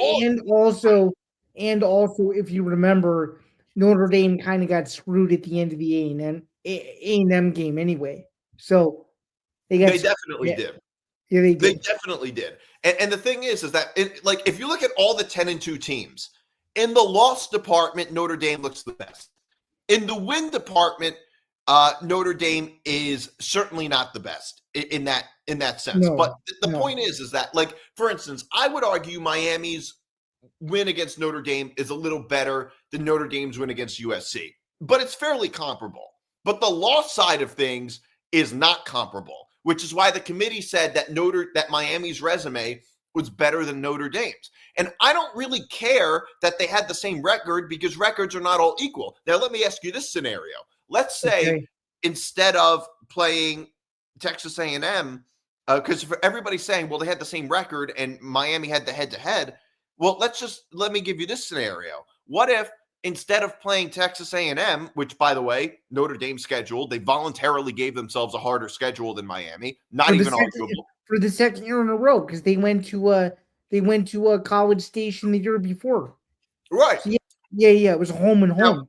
and also if you remember, Notre Dame kind of got screwed at the end of the A&M game anyway. So they definitely did. Yeah, they did. They definitely did. And the thing is that if you look at all the 10-2 teams, in the loss department, Notre Dame looks the best. In the win department, Notre Dame is certainly not the best in that sense. No, but the point is that, like, for instance, I would argue Miami's win against Notre Dame is a little better than Notre Dame's win against USC, but it's fairly comparable. But the loss side of things is not comparable, which is why the committee said that Miami's resume was better than Notre Dame's. And I don't really care that they had the same record because records are not all equal. Now, let me ask you this scenario. Let's say instead of playing Texas A&M, because everybody's saying, well, they had the same record and Miami had the head-to-head. Well, let me give you this scenario. What if instead of playing Texas A&M, which, by the way, Notre Dame scheduled, they voluntarily gave themselves a harder schedule than Miami, not even arguable. For the second year in a row, because they went to a College Station the year before. Right. So yeah. It was home and home.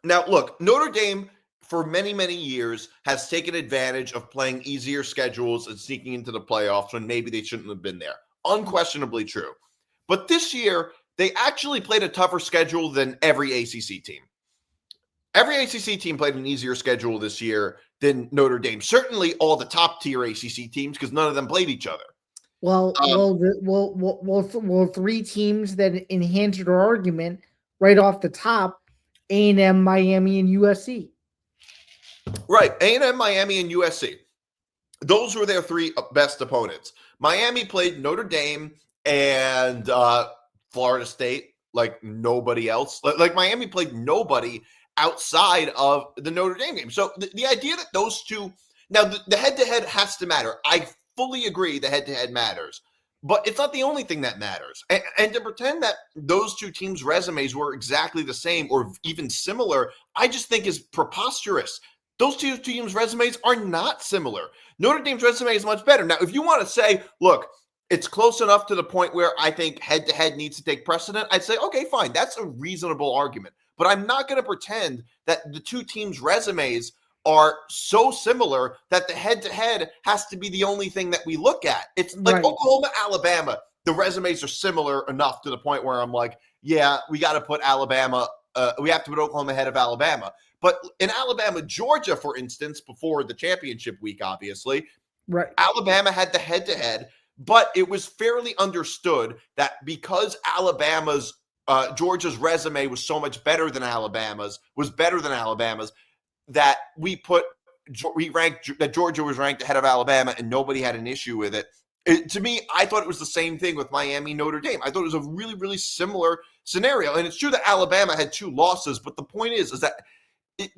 Now, look, Notre Dame for many, many years has taken advantage of playing easier schedules and sneaking into the playoffs when maybe they shouldn't have been there. Unquestionably true. But this year, they actually played a tougher schedule than every ACC team. Every ACC team played an easier schedule this year than Notre Dame. Certainly all the top-tier ACC teams, because none of them played each other. Well, 3 teams that enhanced your argument right off the top: A&M, Miami, and USC. Right, A&M, Miami, and USC. Those were their 3 best opponents. Miami played Notre Dame and Florida State like nobody else. Like Miami played nobody outside of the Notre Dame game. So the idea that those 2 now the head-to-head has to matter. I fully agree the head-to-head matters, but it's not the only thing that matters. And to pretend that those 2 teams' resumes were exactly the same or even similar, I just think is preposterous. Those 2 teams' resumes are not similar. Notre Dame's resume is much better. Now, if you want to say, look, it's close enough to the point where I think head-to-head needs to take precedent, I'd say, okay, fine. That's a reasonable argument. But I'm not going to pretend that the 2 teams' resumes are so similar that the head-to-head has to be the only thing that we look at. It's like Oklahoma, Alabama. The resumes are similar enough to the point where I'm like, yeah, we got to put Alabama. We have to put Oklahoma ahead of Alabama. But in Alabama, Georgia, for instance, before the championship week, obviously, Alabama had the head-to-head, but it was fairly understood that because Georgia's resume was so much better than Alabama's, that that Georgia was ranked ahead of Alabama and nobody had an issue with it. To me, I thought it was the same thing with Miami, Notre Dame. I thought it was a really, really similar scenario. And it's true that Alabama had 2 losses, but the point is that I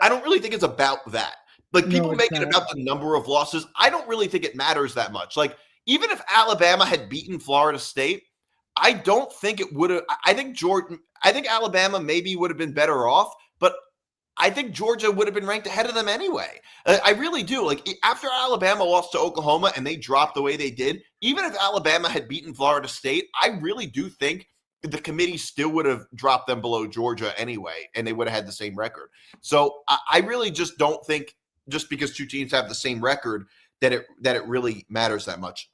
don't really think it's about that. Like, people make it about the number of losses. I don't really think it matters that much. Like, even if Alabama had beaten Florida State, I don't think it would have. I think Alabama maybe would have been better off, but I think Georgia would have been ranked ahead of them anyway. I really do. Like, after Alabama lost to Oklahoma and they dropped the way they did, even if Alabama had beaten Florida State, I really do think the committee still would have dropped them below Georgia anyway, and they would have had the same record. So I really just don't think just because two teams have the same record that it really matters that much.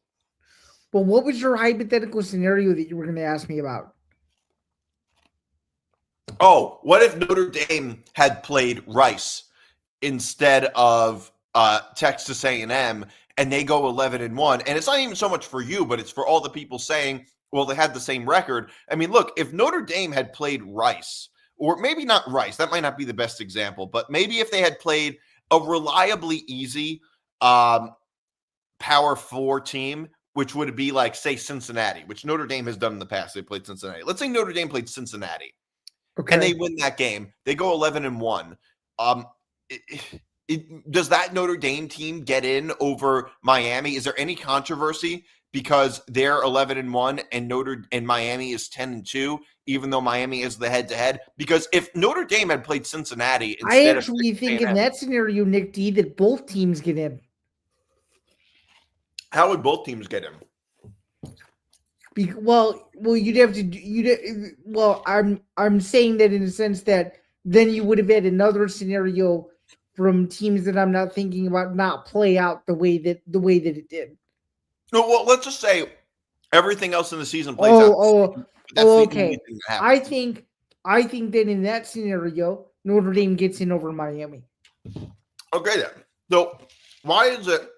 Well, what was your hypothetical scenario that you were going to ask me about? Oh, what if Notre Dame had played Rice instead of Texas A&M, and they go 11-1? And it's not even so much for you, but it's for all the people saying, well, they had the same record. I mean, look, if Notre Dame had played Rice, or maybe not Rice, that might not be the best example, but maybe if they had played a reliably easy Power 4 team, which would be like, say, Cincinnati, which Notre Dame has done in the past. They played Cincinnati. Let's say Notre Dame played Cincinnati. Okay. And they win that game. They go 11-1. Does that Notre Dame team get in over Miami? Is there any controversy because they're 11-1 and Miami is 10-2, even though Miami is the head-to-head? Because if Notre Dame had played Cincinnati, I actually think in that scenario, Nick D, that both teams get in. How would both teams get in? Well, you'd have to. Well, I'm saying that in a sense that then you would have had another scenario from teams that I'm not thinking about not play out the way that it did. No, well, let's just say everything else in the season plays out. Okay. I think that in that scenario, Notre Dame gets in over Miami. Okay, then. So why is it?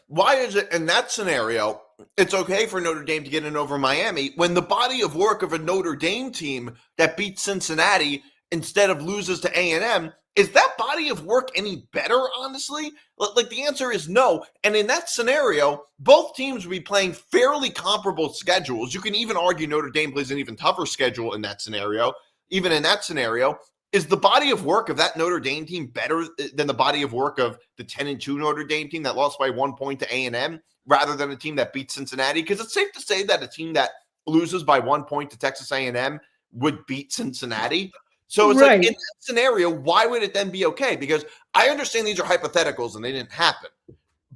Why is it in that scenario it's okay for Notre Dame to get in over Miami when the body of work of a Notre Dame team that beats Cincinnati instead of loses to A&M, is that body of work any better, honestly? Like, the answer is no. And in that scenario, both teams would be playing fairly comparable schedules. You can even argue Notre Dame plays an even tougher schedule in that scenario. Even in that scenario, is the body of work of that Notre Dame team better than the body of work of the 10-2 Notre Dame team that lost by 1 point to A&M rather than a team that beat Cincinnati? Because it's safe to say that a team that loses by 1 point to Texas A&M would beat Cincinnati. So it's like, in that scenario, why would it then be okay? Because I understand these are hypotheticals and they didn't happen.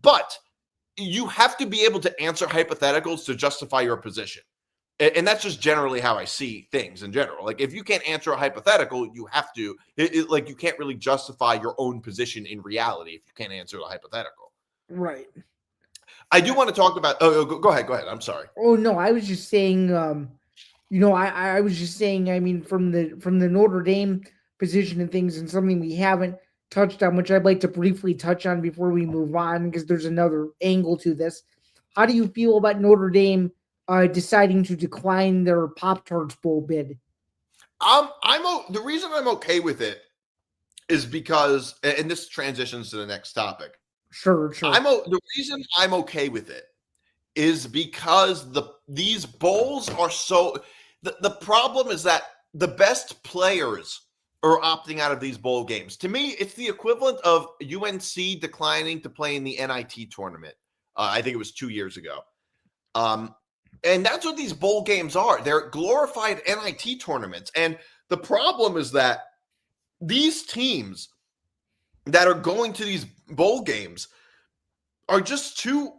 But you have to be able to answer hypotheticals to justify your position. And that's just generally how I see things in general. Like, if you can't answer a hypothetical, you have to. Like, you can't really justify your own position in reality if you can't answer the hypothetical. Right. I do want to talk about. Oh, go ahead. I'm sorry. Oh no, I was just saying. I was just saying. I mean, from the Notre Dame position and things, and something we haven't touched on, which I'd like to briefly touch on before we move on, because there's another angle to this. How do you feel about Notre Dame deciding to decline their Pop-Tarts Bowl bid? The reason I'm okay with it is because, and this transitions to the next topic. Sure. The reason I'm okay with it is because these bowls are so. The problem is that the best players are opting out of these bowl games. To me, it's the equivalent of UNC declining to play in the NIT tournament. I think it was 2 years ago. And that's what these bowl games are. They're glorified NIT tournaments. And the problem is that these teams that are going to these bowl games are just too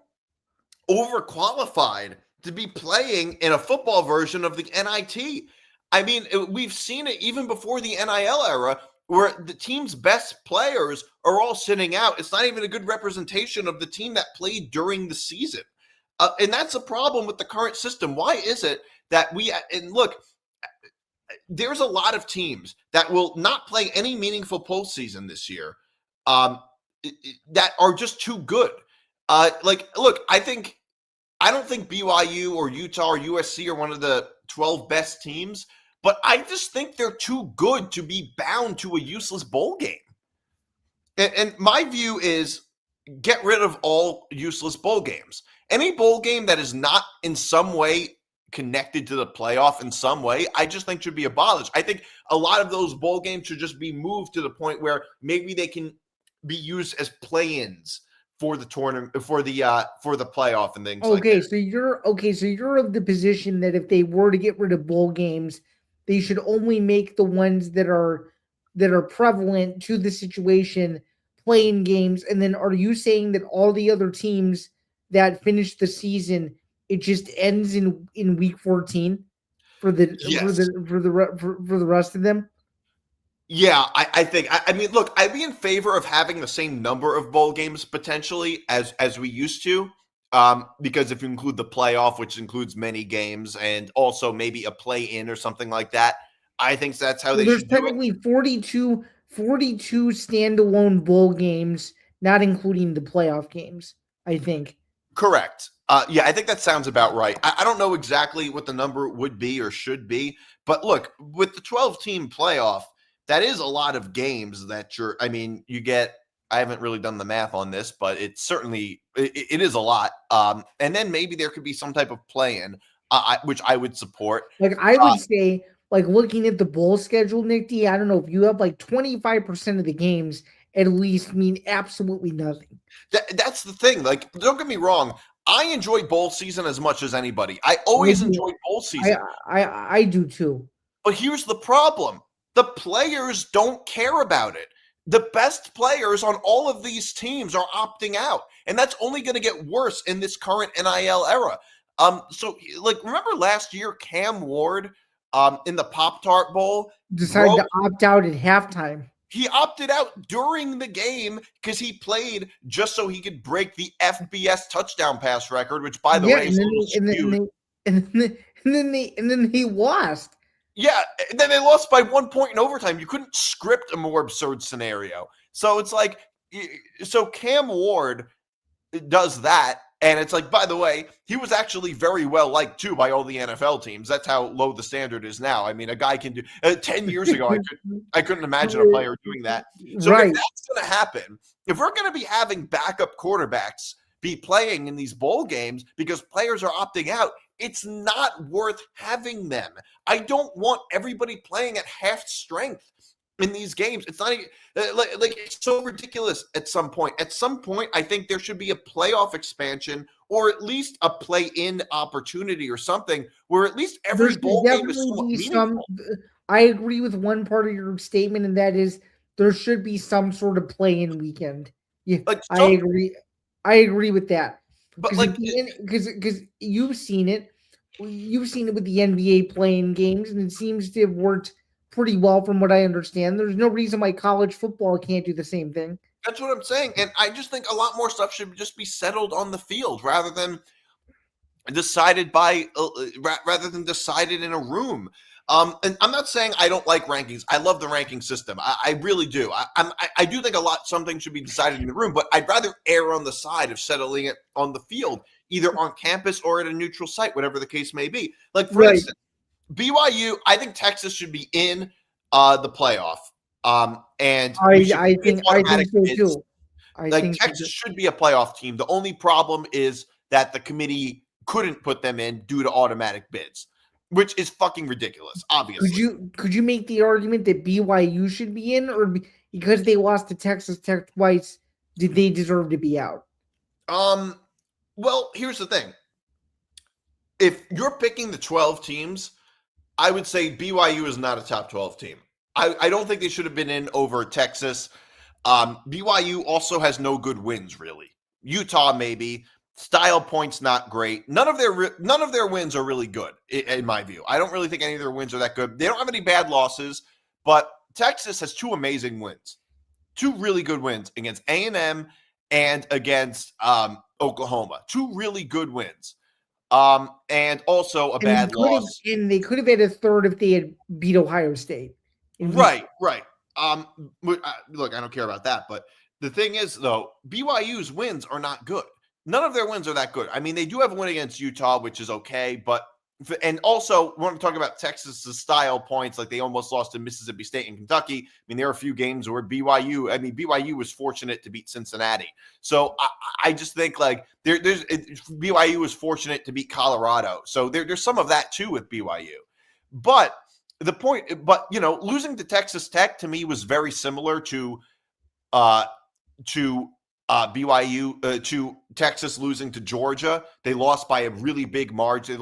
overqualified to be playing in a football version of the NIT. I mean, we've seen it even before the NIL era, where the team's best players are all sitting out. It's not even a good representation of the team that played during the season. And that's a problem with the current system. Why is it that and look, there's a lot of teams that will not play any meaningful postseason this year that are just too good. Look, I don't think BYU or Utah or USC are one of the 12 best teams, but I just think they're too good to be bound to a useless bowl game. And my view is get rid of all useless bowl games. Any bowl game that is not in some way connected to the playoff in some way, I just think should be abolished. I think a lot of those bowl games should just be moved to the point where maybe they can be used as play-ins for the tournament, for the playoff and things like that. So you're of the position that if they were to get rid of bowl games, they should only make the ones that are prevalent to the situation playing games. And then are you saying that all the other teams that finished the season it just ends in week 14 for the Yes. for the rest of them. Yeah, I think. I mean, look, I'd be in favor of having the same number of bowl games potentially as we used to, because if you include the playoff, which includes many games, and also maybe a play-in or something like that, I think that's how Well, they there's should do it. technically 42 standalone bowl games, not including the playoff games, I think. Correct. Yeah, I think that sounds about right. I don't know exactly what the number would be or should be, but look, with the 12-team playoff, that is a lot of games that I mean, you get. I haven't really done the math on this, but it's certainly it is a lot. And then maybe there could be some type of play-in, which I would support. Like I Uh, would say, like looking at the bowl schedule, Nick D, I don't know if you have like 25% of the games at least mean absolutely nothing. that's the thing. Like, don't get me wrong. I enjoy bowl season as much as anybody. I I always do. enjoy bowl I season. I do too. But here's the problem. The players don't care about it. The best players on all of these teams are opting out. And that's only going to get worse in this current NIL era. So like remember last year, Cam Ward in the Pop-Tart Bowl Decided broke. to opt out at halftime. He opted out during the game because he played just so he could break the FBS touchdown pass record, which by the Yeah, way is a little skewed. and then he lost. Yeah, and then they lost by 1 point in overtime. You couldn't script a more absurd scenario. So it's like, so Cam Ward does that. And it's like, by the way, he was actually very well liked too by all the NFL teams. That's how low the standard is now. I mean, a guy can do 10 years ago, I couldn't imagine a player doing that. So if Right. that's going to happen, if we're going to be having backup quarterbacks be playing in these bowl games because players are opting out, it's not worth having them. I don't want everybody playing at half strength in these games. It's not even, like it's so ridiculous at some point. At some point, I think there should be a playoff expansion or at least a play-in opportunity or something where at least There every should bowl game is definitely somewhat be some. meaningful. I agree with one part of your statement, and that is there should be some sort of play-in weekend. Yeah, Like I some, agree. I agree with that but because like because you've seen it. You've seen it with the NBA playing games, and it seems to have worked pretty well from what I understand. There's no reason why college football can't do the same thing. that's what I'm saying. And I just think a lot more stuff should just be settled on the field rather than decided by rather than decided in a room. And I'm not saying I don't like rankings. I love the ranking system. I really do. I do think something should be decided in the room, but I'd rather err on the side of settling it on the field, either on campus or at a neutral site, whatever the case may be. Like for Right. instance, BYU. I think Texas should be in the playoff, and we should get I automatic think so bids. too. I Like think so Texas too. should be a playoff team. The only problem is that the committee couldn't put them in due to automatic bids, which is fucking ridiculous, obviously. Could you make the argument that BYU should be in, or because they lost to Texas Tech twice, did they deserve to be out? Well, here's the thing. If you're picking the 12 teams, I would say BYU is not a top 12 team. I don't think they should have been in over Texas. BYU also has no good wins, really. Utah, maybe. Style points not great. None of their wins are really good, in my view. I don't really think any of their wins are that good. They don't have any bad losses, but Texas has two amazing wins, two really good wins against A&M and against Oklahoma. Two really good wins, and also a bad loss. And they could have had a third if they had beat Ohio State. Right. Look, I don't care about that, but the thing is, though, BYU's wins are not good. None of their wins are that good. I mean, they do have a win against Utah, which is okay, but and also we want to talk about Texas's style points, like they almost lost to Mississippi State and Kentucky. I mean, there are a few games where BYU was fortunate to beat Cincinnati. So I just think like BYU was fortunate to beat Colorado. So there's some of that too with BYU. But losing to Texas Tech to me was very similar to BYU to Texas losing to Georgia. They lost by a really big margin.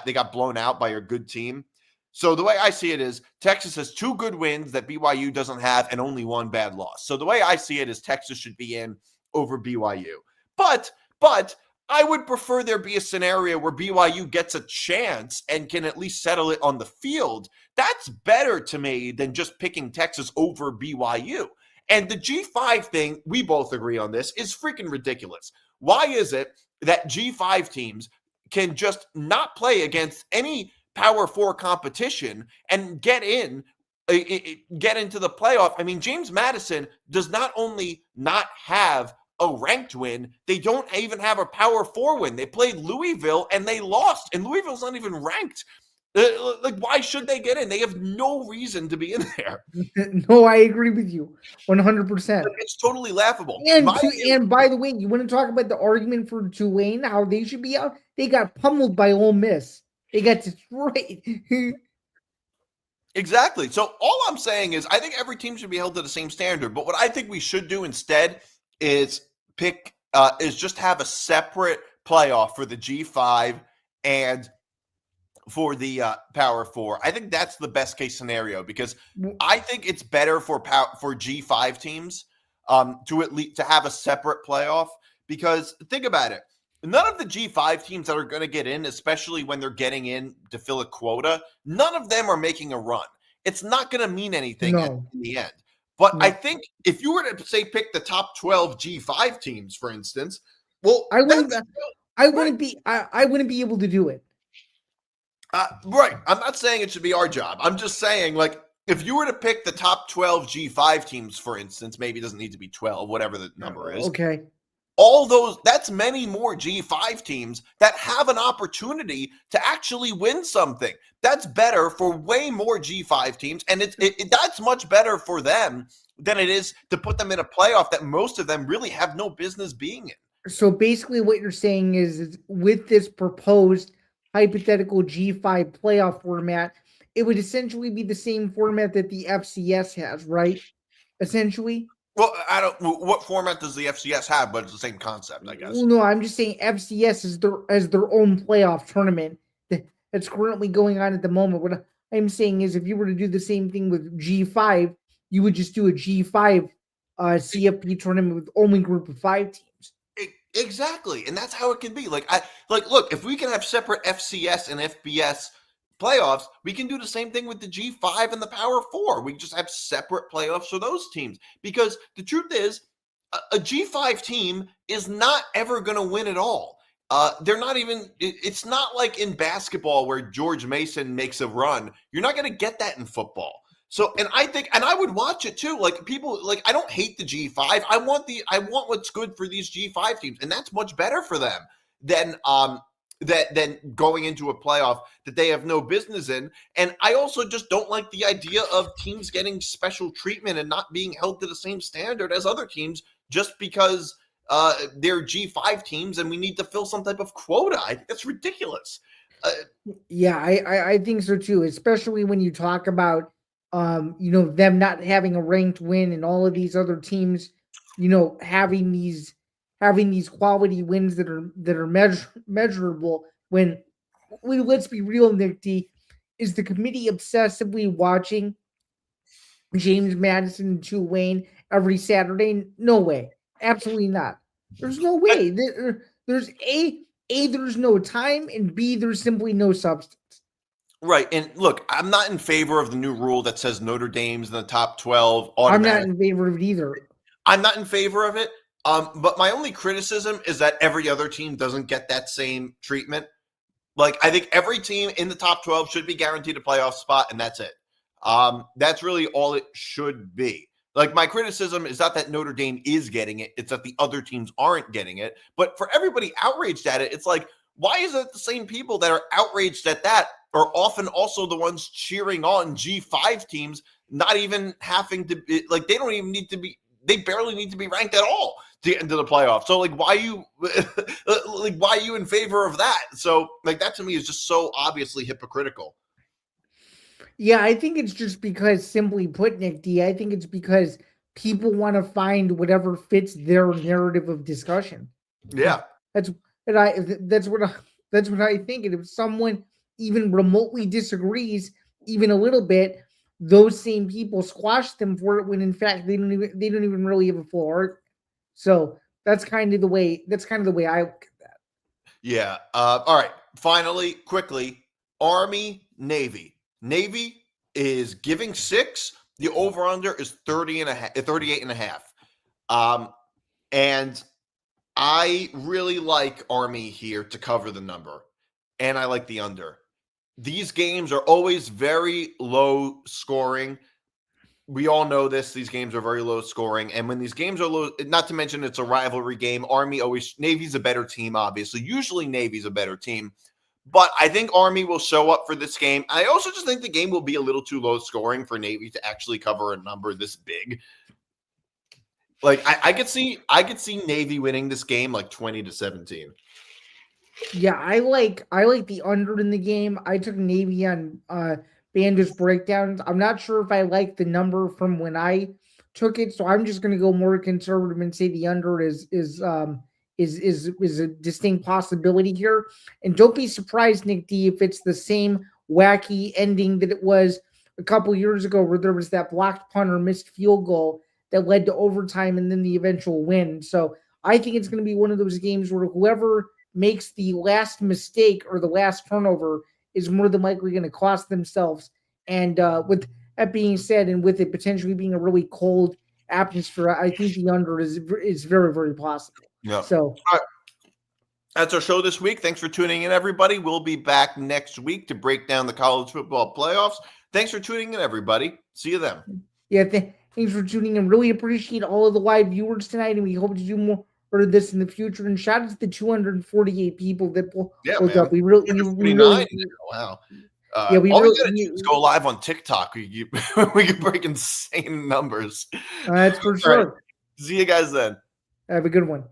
They got blown out by a good team. So the way I see it is Texas has two good wins that BYU doesn't have and only one bad loss. So the way I see it is Texas should be in over BYU. But I would prefer there be a scenario where BYU gets a chance and can at least settle it on the field. That's better to me than just picking Texas over BYU. And the G5 thing, we both agree on this, is freaking ridiculous. Why is it that G5 teams can just not play against any Power 4 competition and get into the playoff? I mean, James Madison does not only not have a ranked win, they don't even have a Power 4 win. They played Louisville and they lost, and Louisville's not even ranked. Like, why should they get in? They have no reason to be in there. No, I agree with you 100%. It's totally laughable. And by the way, you want to talk about the argument for Tulane, how they should be out? They got pummeled by Ole Miss. They got destroyed. Exactly. So all I'm saying is I think every team should be held to the same standard. But what I think we should do instead is just have a separate playoff for the G5 and for the Power 4. I think that's the best case scenario, because I think it's better for G5 teams to have a separate playoff, because think about it. None of the G5 teams that are going to get in, especially when they're getting in to fill a quota, none of them are making a run. It's not going to mean anything in the end. But I think if you were to say pick the top 12 G5 teams, for instance, well, I wouldn't be able to do it. Right. I'm not saying it should be our job. I'm just saying, like, if you were to pick the top 12 G5 teams, for instance, maybe it doesn't need to be 12, whatever the number is. Okay. All those, that's many more G5 teams that have an opportunity to actually win something. That's better for way more G5 teams, and that's much better for them than it is to put them in a playoff that most of them really have no business being in. So basically what you're saying is with this proposed hypothetical G5 playoff format, it would essentially be the same format that the FCS has, right? Essentially? Well, what format does the FCS have, but it's the same concept, I guess. Well, no, I'm just saying FCS is their own playoff tournament that's currently going on at the moment. What I'm saying is, if you were to do the same thing with G5, you would just do a G5 CFP tournament with only group of 5 teams. Exactly, and that's how it can be. Look, if we can have separate FCS and FBS playoffs, we can do the same thing with the G5 and the Power 4. We just have separate playoffs for those teams, because the truth is, a G5 team is not ever going to win at all. They're not even. It's not like in basketball where George Mason makes a run. You're not going to get that in football. So, and I would watch it too. Like, people, like, I don't hate the G5. I want what's good for these G5 teams, and that's much better for them than going into a playoff that they have no business in. And I also just don't like the idea of teams getting special treatment and not being held to the same standard as other teams just because they're G5 teams and we need to fill some type of quota. I think that's ridiculous. I think so too, especially when you talk about them not having a ranked win and all of these other teams, having these quality wins that are measurable. When let's be real, Nick D, is the committee obsessively watching James Madison and Tulane every Saturday? No way, absolutely not. There's no way. There's there's no time, and B, there's simply no substance. Right. And look, I'm not in favor of the new rule that says Notre Dame's in the top 12. I'm not in favor of it either. I'm not in favor of it. But my only criticism is that every other team doesn't get that same treatment. Like, I think every team in the top 12 should be guaranteed a playoff spot, and that's it. That's really all it should be. Like, my criticism is not that Notre Dame is getting it. It's that the other teams aren't getting it. But for everybody outraged at it, it's like, why is it the same people that are outraged at that are often also the ones cheering on G5 teams, not even having to be, like, they don't even need to be, they barely need to be ranked at all to get into the playoffs. So, like, why are you in favor of that? So, like, that to me is just so obviously hypocritical. Yeah, I think it's just because, simply put, Nick D, I think it's because people want to find whatever fits their narrative of discussion. Yeah. That's what I think. And if someone even remotely disagrees, even a little bit, those same people squash them for it when in fact they don't even really have a full argument. So that's kind of the way I look at that. Yeah. All right. Finally, quickly, Army, Navy. Navy is giving 6. The over-under is 38 and a half. And I really like Army here to cover the number. And I like the under. These games are always very low scoring. We all know this. These games are very low scoring. And when these games are low, not to mention it's a rivalry game, Navy's a better team, obviously. Usually Navy's a better team. But I think Army will show up for this game. I also just think the game will be a little too low scoring for Navy to actually cover a number this big. Like I could see Navy winning this game like 20-17. Yeah, I like the under in the game. I took Navy on Bando's breakdowns. I'm not sure if I like the number from when I took it, so I'm just going to go more conservative and say the under is a distinct possibility here. And don't be surprised, Nick D, if it's the same wacky ending that it was a couple years ago, where there was that blocked punt or missed field goal that led to overtime and then the eventual win. So I think it's going to be one of those games where whoever makes the last mistake or the last turnover is more than likely going to cost themselves. And with that being said, and with it potentially being a really cold atmosphere, I think the under is very, very possible. Yeah. So all right. That's our show this week. Thanks for tuning in, everybody. We'll be back next week to break down the college football playoffs. Thanks for tuning in, everybody. See you then. Yeah, thanks for tuning in. Really appreciate all of the live viewers tonight, and we hope to do more of this in the future. And shout out to the 248 people that pulled up. We really wow. Yeah, we all really, we gotta do is go live on TikTok. We can break insane numbers. that's for sure. Right. See you guys then. Have a good one.